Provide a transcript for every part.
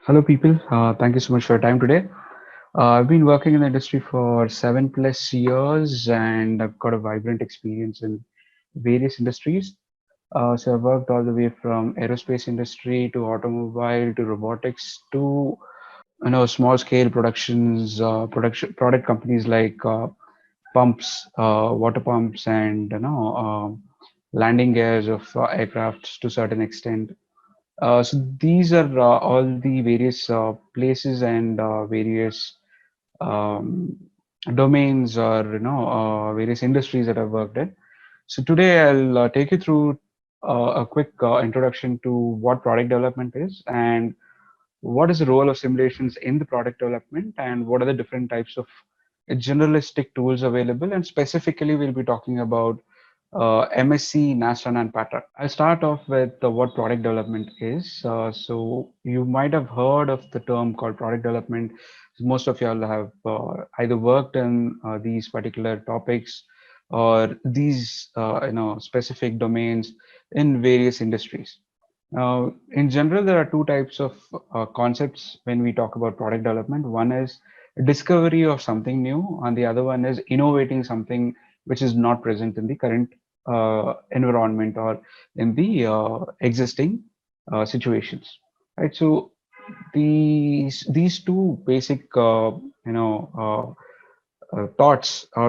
Hello, people. Thank you so much for your time today. I've been working in the industry for 7+ years and I've got a vibrant experience in various industries. So I've worked all the way from aerospace industry to automobile to robotics to small scale product companies like pumps, water pumps, and landing gears of aircrafts to a certain extent. So these are all the various places and various um, domains or various industries that I've worked in. So today I'll take you through a quick introduction to what product development is and what is the role of simulations in the product development and what are the different types of generalistic tools available. And specifically, we'll be talking about MSc, Nastran and Patran. I'll start off with what product development is. So you might have heard of the term called product development. Most of y'all have either worked in these particular topics or these specific domains in various industries. Now, in general, there are two types of concepts when we talk about product development. One is discovery of something new, and the other one is innovating something which is not present in the current environment or in the existing situations. Right. So these two basic thoughts or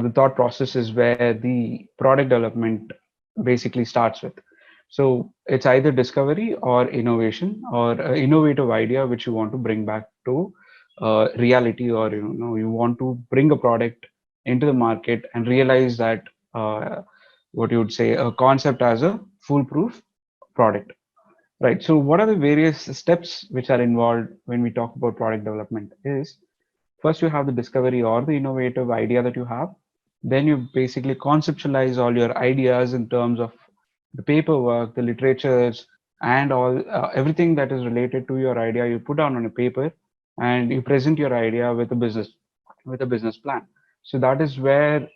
the thought process is where the product development basically starts with. So it's either discovery or innovation or an innovative idea which you want to bring back to reality, or you want to bring a product into the market and realize that what you would say a concept as a foolproof product. Right. So what are the various steps which are involved when we talk about product development is first you have the discovery or the innovative idea that you have. Then you basically conceptualize all your ideas in terms of the paperwork, the literatures, and all everything that is related to your idea. You put down on a paper, and you present your idea with a business plan. So that is where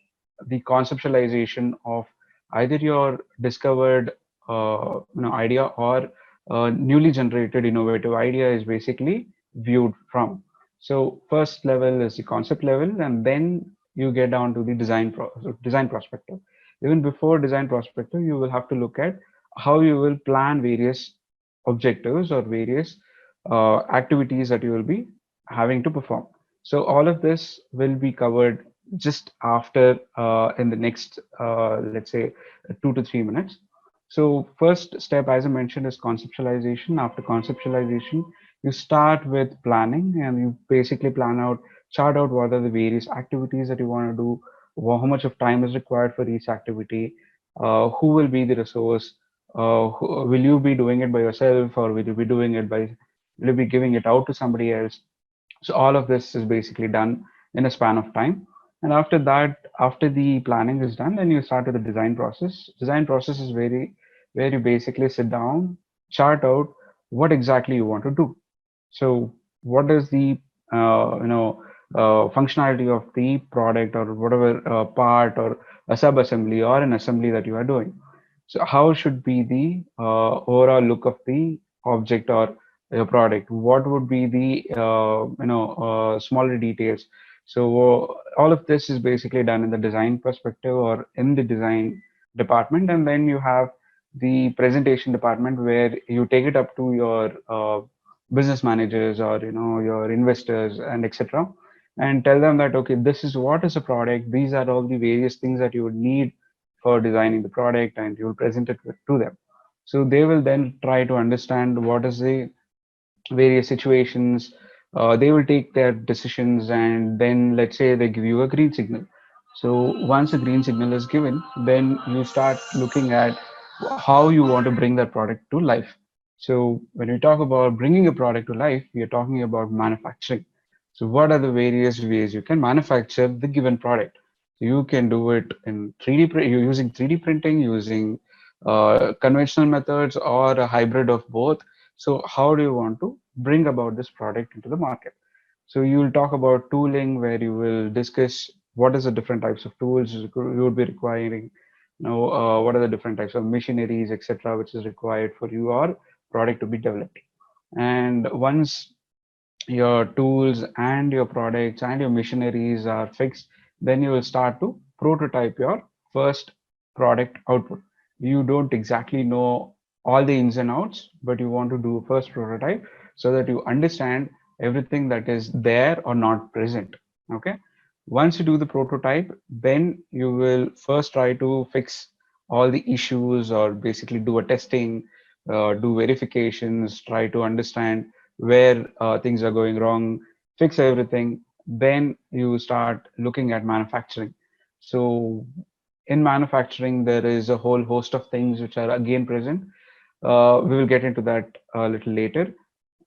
the conceptualization of either your discovered idea or newly generated innovative idea is basically viewed from. So first level is the concept level, and then you get down to the design prospective. Even before design prospective, you will have to look at how you will plan various objectives or various activities that you will be having to perform. So all of this will be covered just after in the next, let's say, 2 to 3 minutes. So first step, as I mentioned, is conceptualization. After conceptualization, you start with planning and you basically chart out what are the various activities that you want to do, how much of time is required for each activity, who will be the resource, will you be doing it by yourself or will you be giving it out to somebody else? So all of this is basically done in a span of time. And after that, after the planning is done, then you start with the design process. Design process is where you basically sit down, chart out what exactly you want to do. So what is the functionality of the product or whatever part or a sub-assembly or an assembly that you are doing? So how should be the overall look of the object or your product? What would be the smaller details? So all of this is basically done in the design perspective or in the design department, and then you have the presentation department where you take it up to your business managers or your investors and etc. and tell them that okay, this is what is a product. These are all the various things that you would need for designing the product, and you will present it to them. So they will then try to understand what is the various situations. They will take their decisions, and then let's say they give you a green signal. So once a green signal is given, then you start looking at how you want to bring that product to life. So when we talk about bringing a product to life, we are talking about manufacturing. So what are the various ways you can manufacture the given product? You can do it in 3D, you're using 3D printing, using conventional methods, or a hybrid of both. So how do you want to bring about this product into the market? So you will talk about tooling, where you will discuss what is the different types of tools you would be requiring, what are the different types of machineries, etc., which is required for your product to be developed. And once your tools and your products and your machineries are fixed, then you will start to prototype your first product output. You don't exactly know all the ins and outs, but you want to do a first prototype so that you understand everything that is there or not present. Okay. Once you do the prototype, then you will first try to fix all the issues or basically do a testing, do verifications, try to understand where things are going wrong, fix everything. Then you start looking at manufacturing. So in manufacturing, there is a whole host of things which are again present. We will get into that a little later.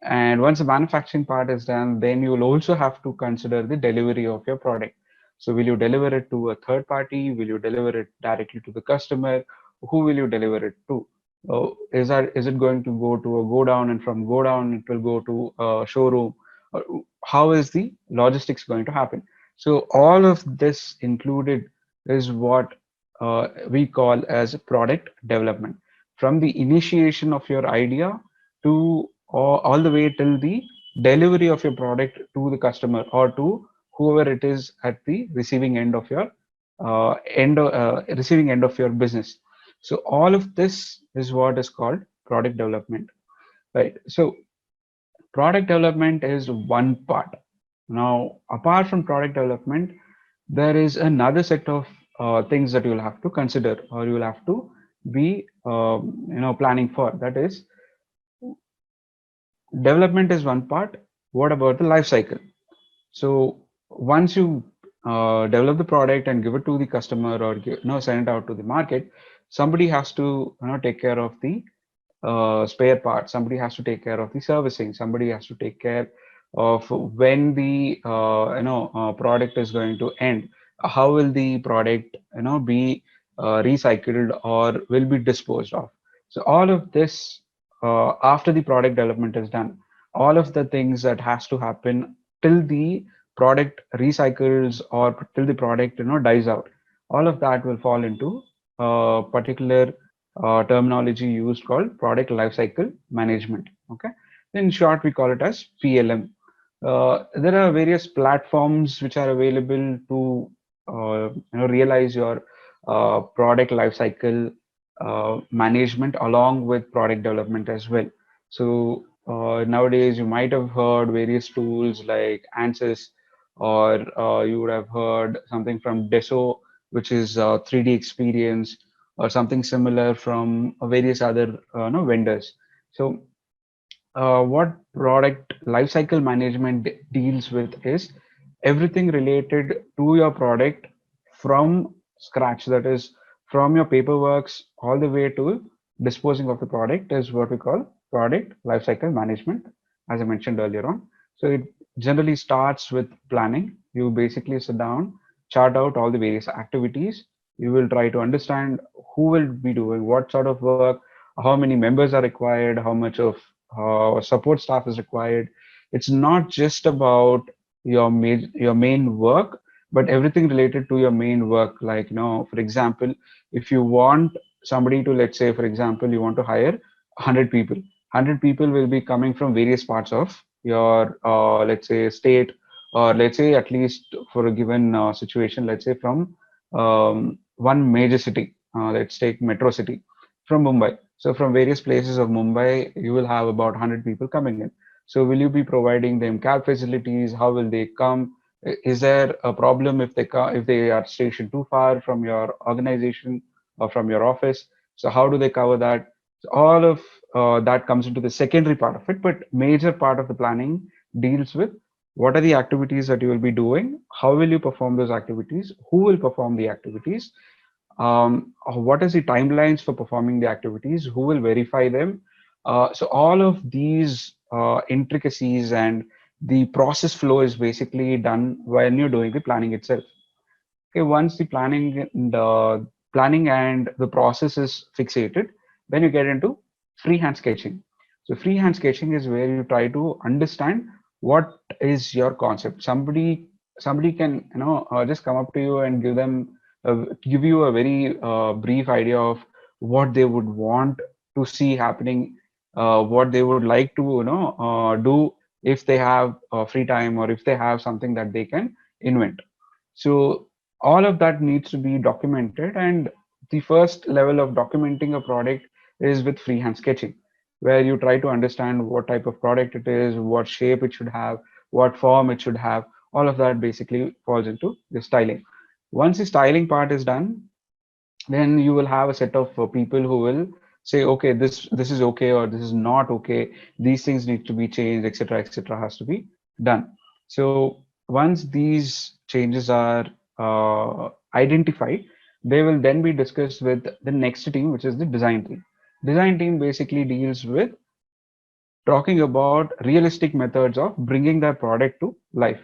And once the manufacturing part is done, then you will also have to consider the delivery of your product. So will you deliver it to a third party? Will you deliver it directly to the customer? Who will you deliver it to? Is it going to go to a go down, and from go down it will go to a showroom? Uh, How is the logistics going to happen? So all of this included is what we call as product development. From the initiation of your idea to all the way till the delivery of your product to the customer or to whoever it is at the receiving end of your receiving end of your business. So all of this is what is called product development, right? So product development is one part. Now, apart from product development, there is another set of things that you'll have to consider or you'll have to be planning for. That is, development is one part. What about the life cycle? So once you develop the product and give it to the customer or send it out to the market, somebody has to take care of the spare parts. Somebody has to take care of the servicing. Somebody has to take care of when the product is going to end. How will the product be recycled or will be disposed of? So all of this after the product development is done, all of the things that has to happen till the product recycles or till the product dies out, all of that will fall into a particular terminology used called product lifecycle management. Okay, in short, we call it as PLM. There are various platforms which are available to realize your product lifecycle management along with product development as well. So nowadays you might have heard various tools like ANSYS, or you would have heard something from Deso, which is 3D experience, or something similar from various other vendors. So what product lifecycle management deals with is everything related to your product from scratch. That is, from your paperworks all the way to disposing of the product is what we call product lifecycle management, as I mentioned earlier on. So it generally starts with planning. You basically sit down, chart out all the various activities. You will try to understand who will be doing what sort of work, how many members are required, how much of support staff is required. It's not just about your main work, but everything related to your main work. Like, for example, if you want somebody to, let's say, for example, you want to hire 100 people. 100 people will be coming from various parts of your, let's say, state, or let's say at least for a given situation, let's say from one major city. Let's take metro city from Mumbai. So from various places of Mumbai, you will have about 100 people coming in. So will you be providing them cab facilities? How will they come? Is there a problem if if they are stationed too far from your organization or from your office? So how do they cover that? So all of that comes into the secondary part of it, but major part of the planning deals with what are the activities that you will be doing? How will you perform those activities? Who will perform the activities? What is the timelines for performing the activities? Who will verify them? So all of these intricacies and the process flow is basically done when you're doing the planning itself. Okay, once the planning and the process is fixated, then you get into freehand sketching. So freehand sketching is where you try to understand what is your concept. Somebody can just come up to you and give you a very brief idea of what they would want to see happening, what they would like to do if they have free time or if they have something that they can invent. So all of that needs to be documented, and the first level of documenting a product is with freehand sketching, where you try to understand what type of product it is, what shape it should have, what form it should have. All of that basically falls into the styling. Once the styling part is done, then you will have a set of people who will say, okay, this is okay or this is not okay. These things need to be changed, etc., etc. has to be done. So once these changes are identified, they will then be discussed with the next team, which is the design team. Design team basically deals with talking about realistic methods of bringing that product to life.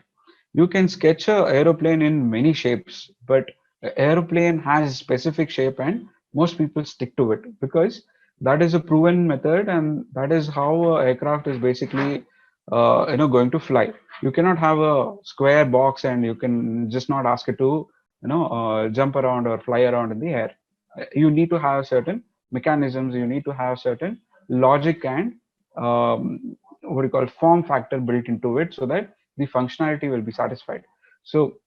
You can sketch a aeroplane in many shapes, but an aeroplane has a specific shape and most people stick to it because that is a proven method and that is how a aircraft is basically going to fly. You cannot have a square box and you can just not ask it to jump around or fly around in the air. You need to have certain mechanisms, you need to have certain logic and what you call form factor built into it so that the functionality will be satisfied. So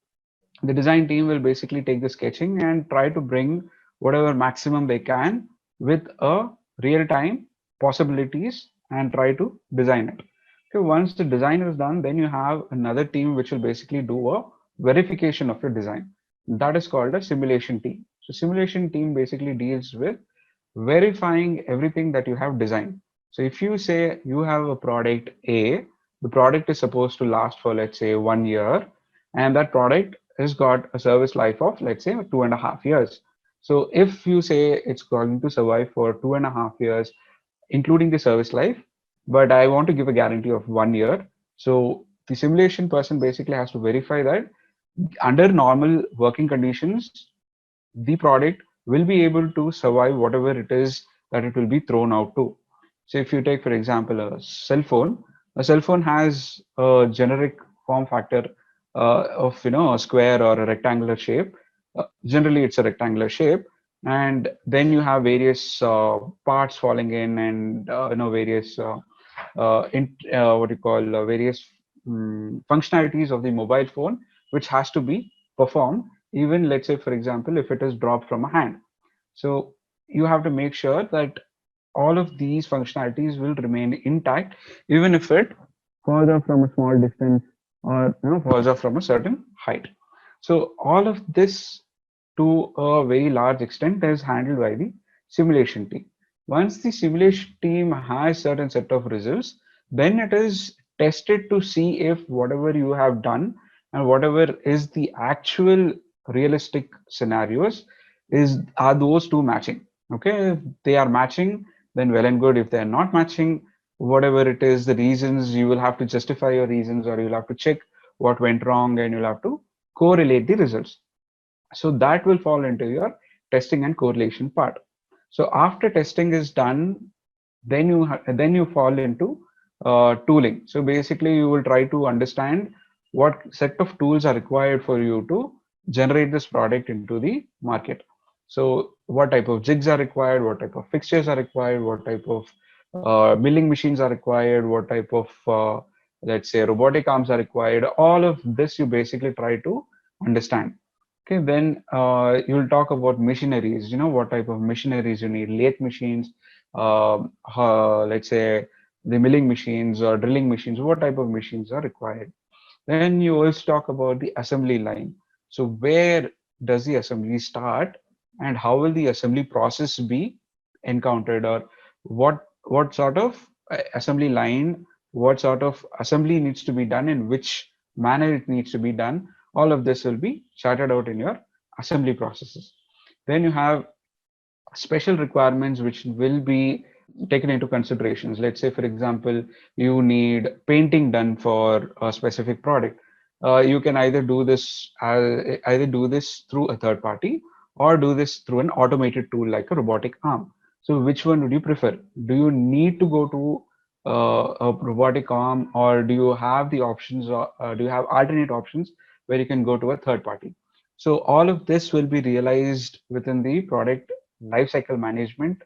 the design team will basically take the sketching and try to bring whatever maximum they can with a real-time possibilities and try to design it. Okay, once the design is done, then you have another team which will basically do a verification of your design. That is called a simulation team. So simulation team basically deals with verifying everything that you have designed. So if you say you have a product A, the product is supposed to last for, let's say, 1 year, and that product has got a service life of, let's say, 2.5 years. So if you say it's going to survive for 2.5 years, including the service life, but I want to give a guarantee of 1 year. So the simulation person basically has to verify that under normal working conditions, the product will be able to survive whatever it is that it will be thrown out to. So if you take, for example, a cell phone has a generic form factor of a square or a rectangular shape. Generally, it's a rectangular shape, and then you have various parts falling in, and various what you call various functionalities of the mobile phone, which has to be performed. Even let's say, for example, if it is dropped from a hand, so you have to make sure that all of these functionalities will remain intact, even if it falls off from a small distance or falls off from a certain height. So all of this, to a very large extent, is handled by the simulation team. Once the simulation team has certain set of results, then it is tested to see if whatever you have done and whatever is the actual realistic scenarios are those two matching. Okay, if they are matching, then well and good. If they're not matching, whatever it is, the reasons, you will have to justify your reasons, or you'll have to check what went wrong and you'll have to correlate the results. So that will fall into your testing and correlation part. So after testing is done, then you fall into tooling. So basically, you will try to understand what set of tools are required for you to generate this product into the market. So what type of jigs are required, what type of fixtures are required, what type of milling machines are required, what type of let's say robotic arms are required. All of this you basically try to understand. Okay, then you'll talk about machineries. You know what type of machineries you need: lathe machines, let's say the milling machines or drilling machines. What type of machines are required? Then you also talk about the assembly line. So where does the assembly start, and how will the assembly process be encountered, or what sort of assembly line, what sort of assembly needs to be done, in which manner it needs to be done. All of this will be charted out in your assembly processes. Then you have special requirements which will be taken into considerations. Let's say, for example, you need painting done for a specific product. You can either do this through a third party or do this through an automated tool like a robotic arm. So which one would you prefer? Do you need to go to a robotic arm, or do you have the options, or do you have alternate options where you can go to a third party? So all of this will be realized within the product lifecycle management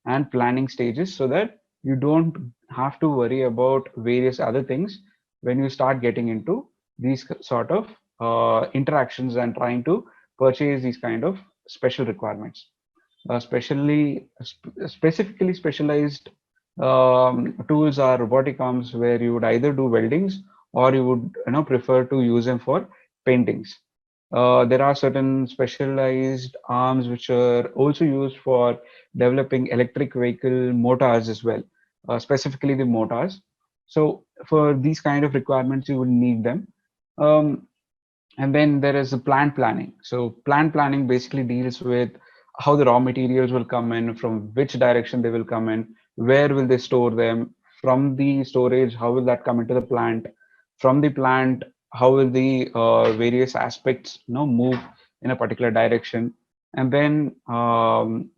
and planning stages, so that you don't have to worry about various other things. when you start getting into these sort of interactions and trying to purchase these kind of special requirements. Specifically specialized tools are robotic arms, where you would either do weldings or you would prefer to use them for paintings. There are certain specialized arms which are also used for developing electric vehicle motors as well, specifically the motors. So for these kind of requirements, you would need them. Um, and then there is the plant planning. So plant planning basically deals with how the raw materials will come in, from which direction they will come in, where will they store them, from the storage, how will that come into the plant, from the plant, how will the various aspects move in a particular direction. And then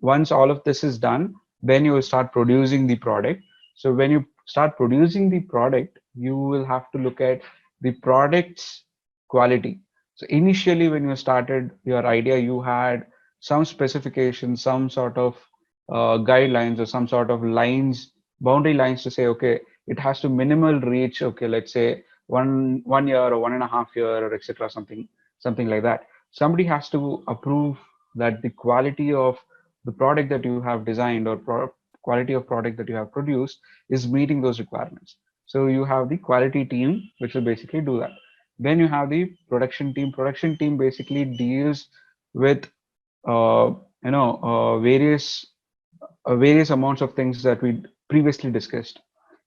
once all of this is done, then you will start producing the product. So when you start producing the product, you will have to look at the product's quality. So initially, when you started your idea, you had some specifications, some sort of guidelines or some sort of lines, boundary lines to say, okay, it has to minimal reach, okay, let's say one year or 1.5 year or etc. Something like that. Somebody has to approve that the quality of the product that you have designed or quality of product that you have produced is meeting those requirements. So you have the quality team, which will basically do that. Then you have the production team. Production team basically deals with uh, various amounts of things that we previously discussed.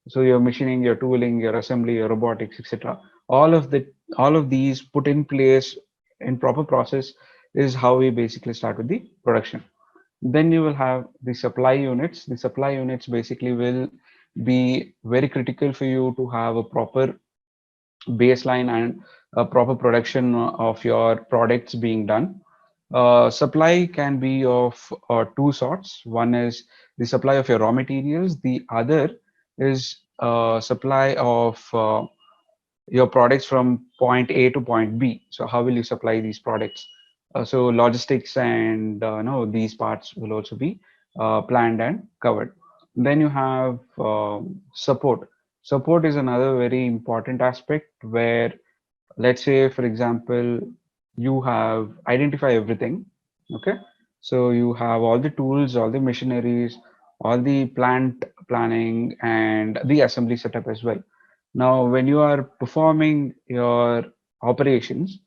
So your machining, your tooling, your assembly, your robotics, etc. All of these put in place in proper process is how we basically start with the production. Then you will have the supply units. The supply units basically will be very critical for you to have a proper baseline and a proper production of your products being done. Supply can be of two sorts. One is the supply of your raw materials. The other is supply of your products from point A to point B. So how will you supply these products? So logistics and no, these parts will also be planned and covered. Then you have support. Support is another very important aspect where, let's say, for example, you have identify everything. Okay. So you have all the tools, all the machineries, all the plant planning and the assembly setup as well. Now, when you are performing your operations,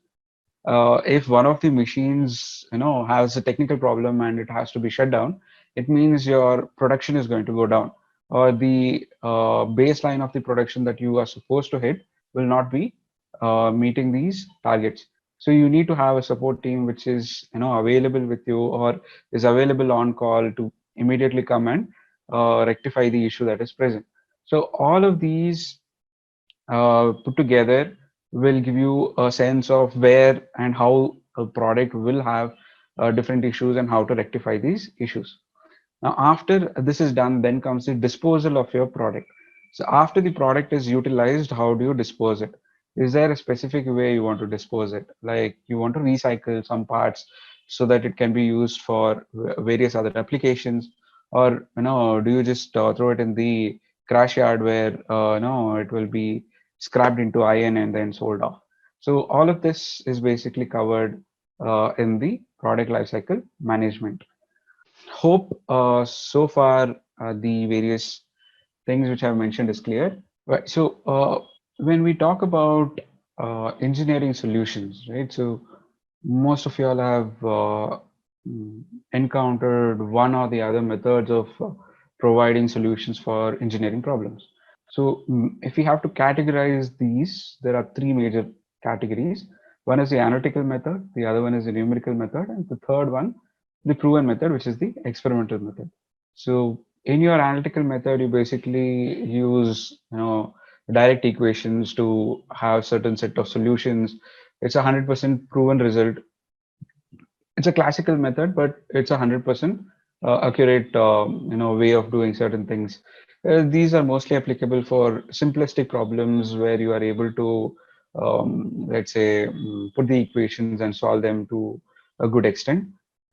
if one of the machines has a technical problem and it has to be shut down, it means your production is going to go down, or the baseline of the production that you are supposed to hit will not be meeting these targets. So you need to have a support team which is available with you, or is available on call to immediately come and rectify the issue that is present. So all of these put together will give you a sense of where and how a product will have different issues and how to rectify these issues. Now, after this is done, then comes the disposal of your product. So after the product is utilized, how do you dispose it? Is there a specific way you want to dispose it? Like you want to recycle some parts so that it can be used for various other applications, or do you just throw it in the crash yard where no, it will be scrapped into iron and then sold off? So all of this is basically covered in the product lifecycle management. Hope so far the various things which I've mentioned is clear. Right. So when we talk about engineering solutions, right? So most of y'all have encountered one or the other methods of providing solutions for engineering problems. So if we have to categorize these, there are three major categories. One is the analytical method, the other one is the numerical method, and the third one, the proven method, which is the experimental method. So in your analytical method, you basically use direct equations to have certain set of solutions. It's 100% proven result. It's a classical method, but it's 100% accurate way of doing certain things. These are mostly applicable for simplistic problems where you are able to let's say put the equations and solve them to a good extent,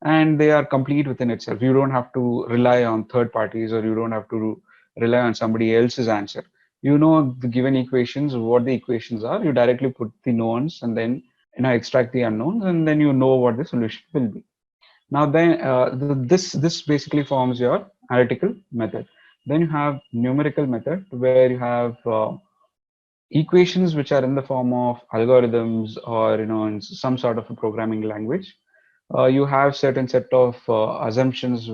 and they are complete within itself. You don't have to rely on third parties, or you don't have to rely on somebody else's answer. you know the given equations, what the equations are. You directly put the knowns and then extract the unknowns, and then you know what the solution will be. Now then, this basically forms your analytical method. Then you have numerical method where you have equations which are in the form of algorithms or in some sort of a programming language. You have certain set of assumptions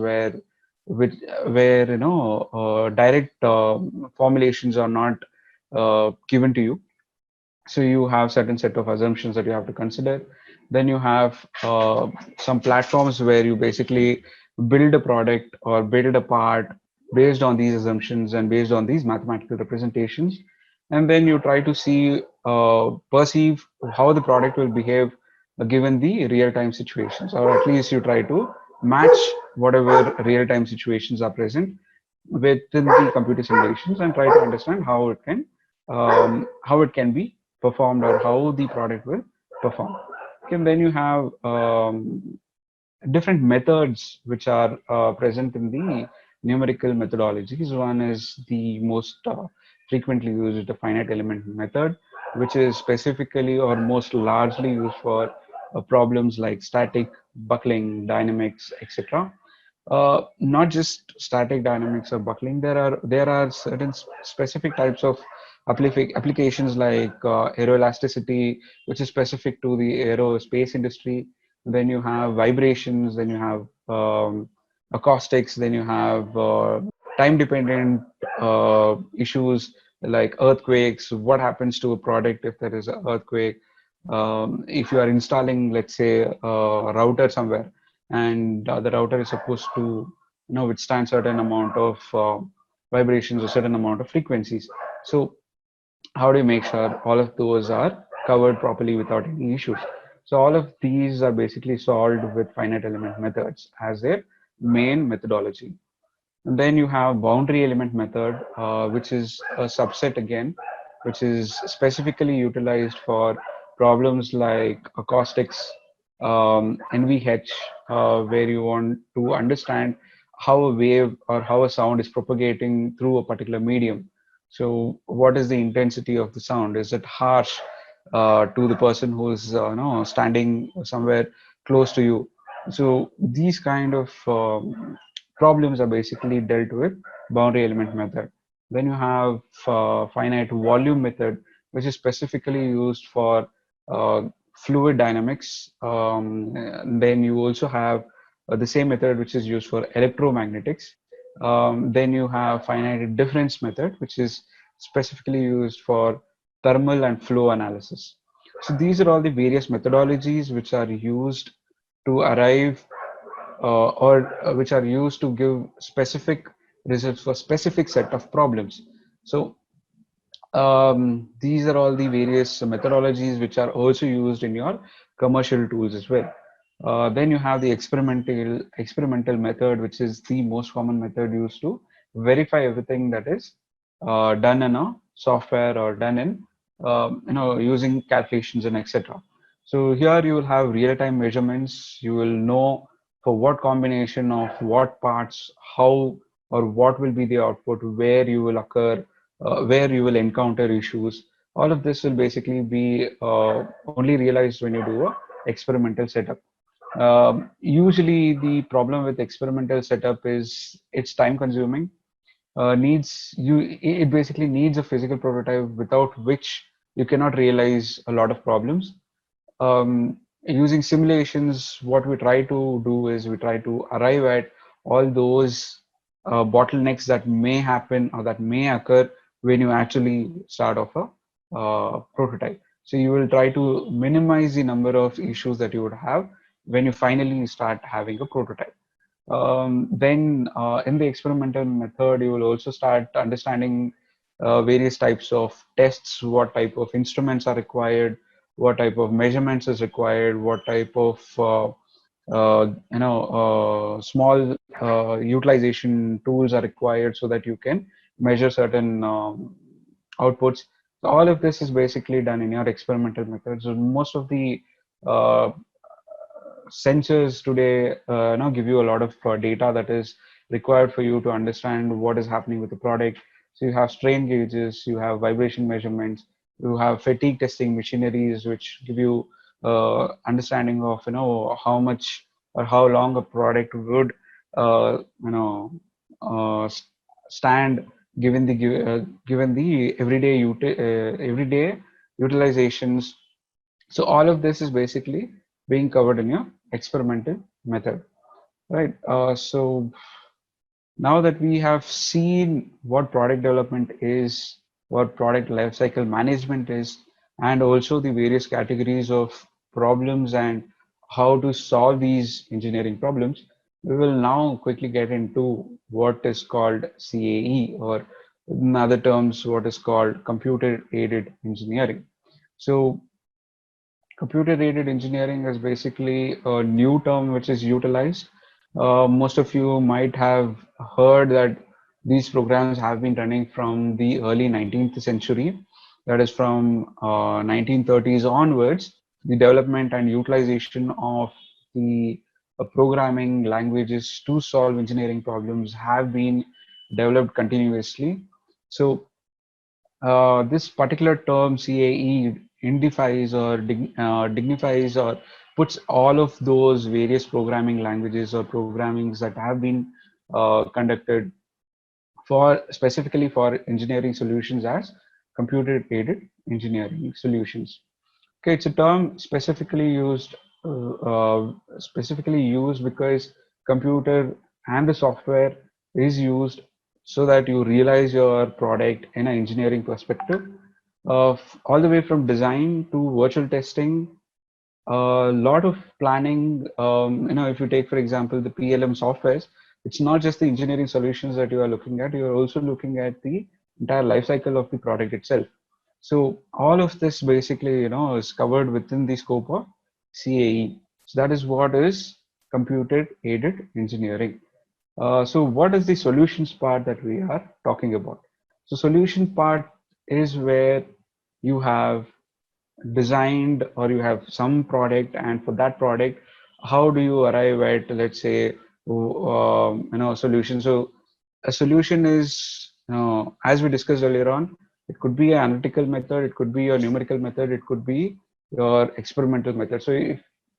which where direct formulations are not given to you. So you have certain set of assumptions that you have to consider. Then you have some platforms where you basically build a product or build a part based on these assumptions and based on these mathematical representations, and then you try to see perceive how the product will behave given the real-time situations, or at least you try to match whatever real-time situations are present within the computer simulations and try to understand how it can be performed or how the product will perform. And then you have different methods which are present in the numerical methodologies. One is the most frequently used, the finite element method, which is specifically or most largely used for problems like static, buckling, dynamics, etc. Not just static dynamics or buckling. There are certain specific types of applications like aeroelasticity, which is specific to the aerospace industry. Then you have vibrations. Then you have acoustics. Then you have time-dependent issues like earthquakes. What happens to a product if there is an earthquake? If you are installing, let's say, a router somewhere, and the router is supposed to withstand certain amount of vibrations or certain amount of frequencies. So how do you make sure all of those are covered properly without any issues? So all of these are basically solved with finite element methods as their main methodology. And then you have boundary element method, which is a subset again, which is specifically utilized for problems like acoustics, NVH, where you want to understand how a wave or how a sound is propagating through a particular medium. So what is the intensity of the sound? Is it harsh to the person who's standing somewhere close to you? So these kind of problems are basically dealt with boundary element method. Then you have finite volume method, which is specifically used for uh, fluid dynamics. Then you also have the same method which is used for electromagnetics. Then you have finite difference method, which is specifically used for thermal and flow analysis. So these are all the various methodologies which are used to arrive or which are used to give specific results for specific set of problems. So these are all the various methodologies which are also used in your commercial tools as well. Then you have the experimental method, which is the most common method used to verify everything that is done in a software or done in using calculations and etc. So here you will have real-time measurements. You will know for what combination of what parts, how or what will be the output, where you will occur, where you will encounter issues. All of this will basically be only realized when you do a experimental setup. Usually the problem with experimental setup is it's time consuming. It basically needs a physical prototype without which you cannot realize a lot of problems. Using simulations, what we try to do is we try to arrive at all those bottlenecks that may happen or that may occur when you actually start off a prototype. So you will try to minimize the number of issues that you would have when you finally start having a prototype. Then in the experimental method, you will also start understanding various types of tests, what type of instruments are required, what type of measurements is required, what type of small utilization tools are required so that you can measure certain outputs. So all of this is basically done in your experimental methods. So most of the uh, sensors today now give you a lot of data that is required for you to understand what is happening with the product. So you have strain gauges, you have vibration measurements, you have fatigue testing machineries, which give you understanding of how much or how long a product would uh, you know stand given the given the everyday utilizations. So all of this is basically being covered in your experimental method, right? So now that we have seen what product development is, what product lifecycle management is, and also the various categories of problems and how to solve these engineering problems, we will now quickly get into what is called CAE, or in other terms, what is called computer aided engineering. So computer aided engineering is basically a new term which is utilized. Most of you might have heard that these programs have been running from the early 19th century, that is from 1930s onwards. The development and utilization of the programming languages to solve engineering problems have been developed continuously. So this particular term CAE dignifies or puts all of those various programming languages or programmings that have been conducted for specifically for engineering solutions as computer aided engineering solutions. Okay, it's a term specifically used because computer and the software is used so that you realize your product in an engineering perspective, all the way from design to virtual testing, a lot of planning. If you take, for example, the PLM softwares, it's not just the engineering solutions that you are looking at, you're also looking at the entire life cycle of the product itself. So all of this basically, is covered within the scope of CAE. So that is what is computer aided engineering. So what is the solutions part that we are talking about? So solution part is where you have designed or you have some product, and for that product, how do you arrive at, let's say, solution? So a solution is, as we discussed earlier on, it could be an analytical method, it could be a numerical method, it could be your experimental method. So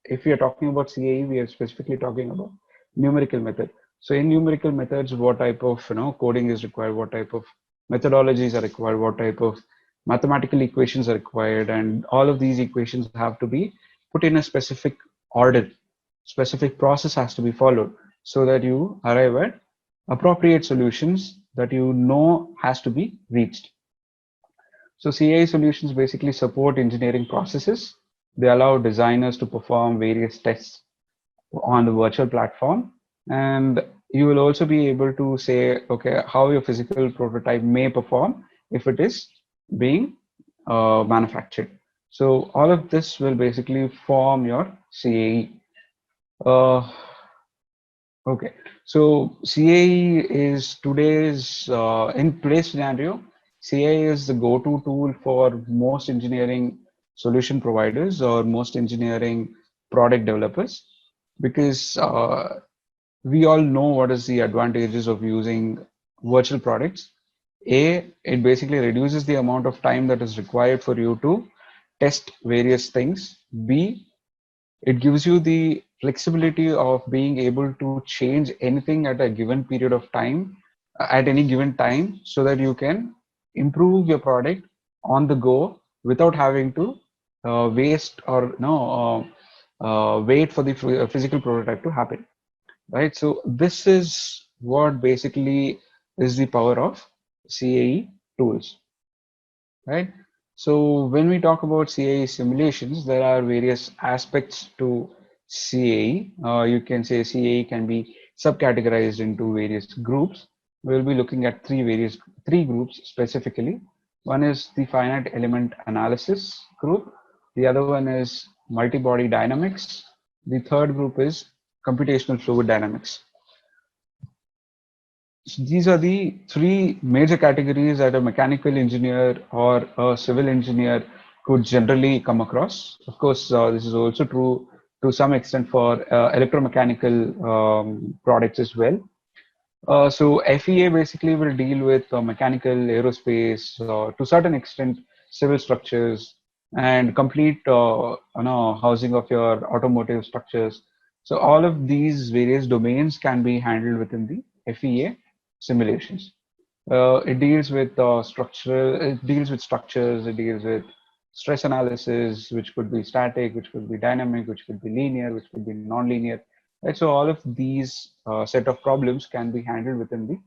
if we are talking about CAE, we are specifically talking about numerical method. So in numerical methods, what type of coding is required, what type of methodologies are required, what type of mathematical equations are required, and all of these equations have to be put in a specific order. Specific process has to be followed so that you arrive at appropriate solutions that has to be reached. So CAE solutions basically support engineering processes. They allow designers to perform various tests on the virtual platform, and you will also be able to say, okay, how your physical prototype may perform if it is being manufactured. So all of this will basically form your CAE. Okay, so CAE is today's in today's scenario. CAE is the go-to tool for most engineering solution providers or most engineering product developers, because we all know what is the advantages of using virtual products. A, it basically reduces the amount of time that is required for you to test various things. B, it gives you the flexibility of being able to change anything at a given period of time, at any given time, so that you can improve your product on the go without having to waste or wait for the physical prototype to happen, right? So this is what basically is the power of CAE tools, right? So when we talk about CAE simulations, there are various aspects to CAE. You can say CAE can be subcategorized into various groups. We'll be looking at three groups specifically. One is the finite element analysis group. The other one is multi-body dynamics. The third group is computational fluid dynamics. So these are the three major categories that a mechanical engineer or a civil engineer could generally come across. Of course, this is also true to some extent for electromechanical products as well. So FEA basically will deal with mechanical, aerospace, to certain extent, civil structures, and complete housing of your automotive structures. So all of these various domains can be handled within the FEA simulations. It deals with it deals with structures, it deals with stress analysis, which could be static, which could be dynamic, which could be linear, which could be non-linear. Right? So all of these set of problems can be handled within the